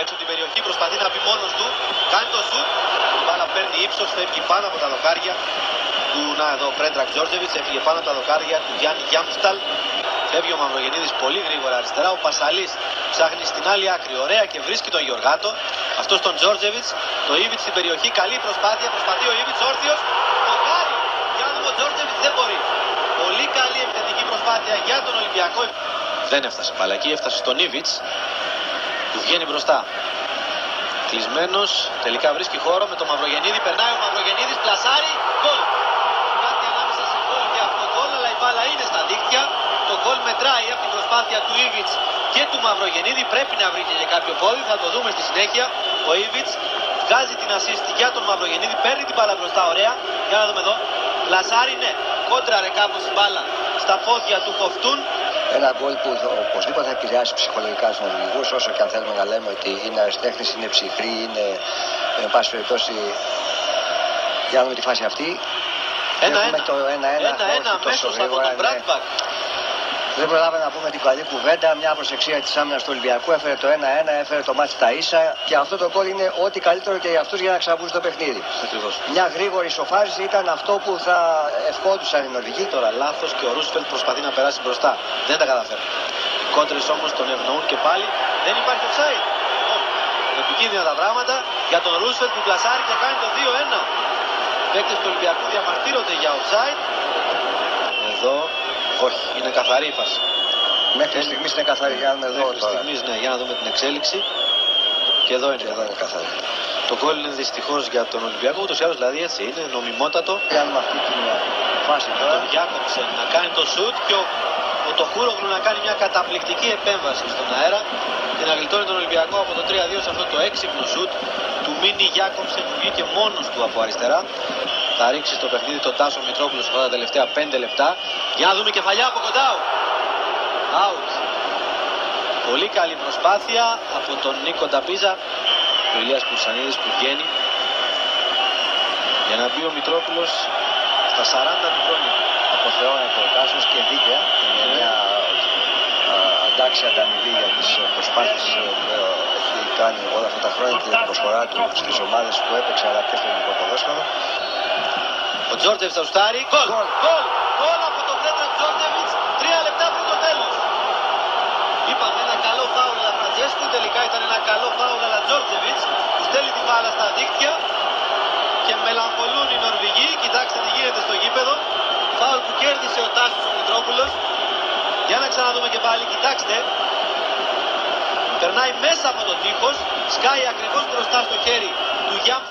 έξω από την περιοχή, προσπαθεί να μπει μόνος του, κάνει το σουτ, η μπάλα παίρνει ύψος, φεύγει πάνω από τα δοκάρια του, να εδώ, Πρέντρακ Τζόρτζεβιτς, έφυγε πάνω από τα δοκάρια του Γιάννη Γιάμσταλ. Φεύγει ο Μαυρογεννίδης πολύ γρήγορα αριστερά, ο Πασαλής ψάχνει στην άλλη άκρη, ωραία, και βρίσκει τον Γιωργάτο, αυτός τον Τζόρτζεβιτς, το Ήβιτς στην περιοχή, καλή προσπάθεια, προσπαθεί ο Ήβιτς όρθιος, δοκάρι, για να δούμε, ο Τζόρτζεβιτς δεν μπορεί. Πολύ καλή επιθετική προσπάθεια για τον Ολυμπιακό. Δεν έφτασε μπάλα εκεί, έφτασε στον Ήβιτς, του βγαίνει μπροστά. Κλεισμένος, τελικά βρίσκει χώρο με τον Μαυρογεννίδη, περνάει ο Μαυρογεννίδης, πλασάρει, γκολ. Κάτι ανάμεσα σε γκολ και αυτό γκολ, αλλά η μπάλα είναι στα δίκτυα. Το γκολ μετράει από την προσπάθεια του Ήβιτς και του Μαυρογεννίδη. Πρέπει να βρει και κάποιο πόδι, θα το δούμε στη συνέχεια. Ο Ήβιτς βγάζει την assist για τον Μαυρογεννίδη, παίρνει την μπάλα μπροστά, ωραία. Για να δούμε εδώ. Λασάρι, ναι, κόντραρε κάπως η μπάλα στα πόδια του Χοφτούν. Ένα γκολ που οπωσδήποτε θα επηρεάσει ψυχολογικά στους οδηγούς, όσο και αν θέλουμε να λέμε ότι είναι αριστέχνης, είναι ψυχρή, είναι εν πάση περιπτώσει. Για να δούμε τη φάση αυτή. Ένα-ένα. Το 1-1 αμέσως από τον Μπράντμπακ. Δεν προλάβαμε να πούμε την καλή κουβέντα. Μια προσεξία της άμυνας του Ολυμπιακού έφερε το 1-1, έφερε το μάτι στα ίσα. Και αυτό το γκολ είναι ό,τι καλύτερο και για αυτούς για να ξαναμπούν στο παιχνίδι. Ακριβώς. Μια γρήγορη ισοφάριση ήταν αυτό που θα ευχόντουσαν οι Νορβηγοί. Τώρα λάθος και ο Ρούσφελτ προσπαθεί να περάσει μπροστά. Δεν τα καταφέρει. Οι κόντρες όμως τον ευνοούν και πάλι. Δεν υπάρχει offside. Επικίνδυνα τα πράγματα για τον Ρούσφελτ που πλασάρει και κάνει το 2-1. Παίκτες του Ολυμπιακού διαμαρτύρονται για offside. Εδώ όχι, είναι καθαρή η φάση. Μέχρι στιγμής είναι καθαρή. Για να δούμε εδώ τώρα. Στιγμής, ναι, για να δούμε την εξέλιξη. Και εδώ είναι, καθαρή. Το γκολ είναι δυστυχώς για τον Ολυμπιακό, ούτως ή άλλως δηλαδή έτσι είναι, νομιμότατο. Κάνουμε αυτή την φάση τώρα. Τον Γιάκοψεν να κάνει το σουτ και ο Τοχούρογλου να κάνει μια καταπληκτική επέμβαση στον αέρα και να γλιτώνει τον Ολυμπιακό από το 3-2 σε αυτό το έξυπνο σουτ του Μίνι Γιάκοψεν που βγήκε μόνος του από αριστερά. Θα ρίξει στο παιχνίδι τον Τάσο Μητρόπουλο αυτά τα τελευταία 5 λεπτά. Για να δούμε κεφαλιά από κοντά. Out. Πολύ καλή προσπάθεια από τον Νίκο Νταμπίζα. Ο Ηλίας Κουρσανίδης που βγαίνει για να μπει ο Μητρόπουλος στα 40 του χρόνια. Αποθεώνεται ο Τάσος και δίκαια. Είναι μια αντάξια ανταμοιβή για τις προσπάθειες που έχει κάνει όλα αυτά τα χρόνια και την προσφορά του στις ομάδες που έπαιξε αλλά και στο ελληνικό ποδόσφαιρο. Ο Τζόρτζεβιτς θα σουτάρει. Γκολ! Γκολ από τον Πρέντρακ Τζόρτζεβιτς 3 λεπτά πριν το τέλος. Είπαμε ένα καλό φάουλ αλλά Φραντζέσκου, τελικά ήταν ένα καλό φάουλ αλλά Τζόρτζεβιτς που στέλνει την μπάλα στα δίκτυα και μελαγχολούν οι Νορβηγοί. Κοιτάξτε τι γίνεται στο γήπεδο. Φάουλ που κέρδισε ο Τάσος ο Μητρόπουλος. Για να ξαναδούμε και πάλι, κοιτάξτε. Περνάει μέσα από τον τείχος, σκάει ακριβώς μπροστά στο χέρι του Γιάμ.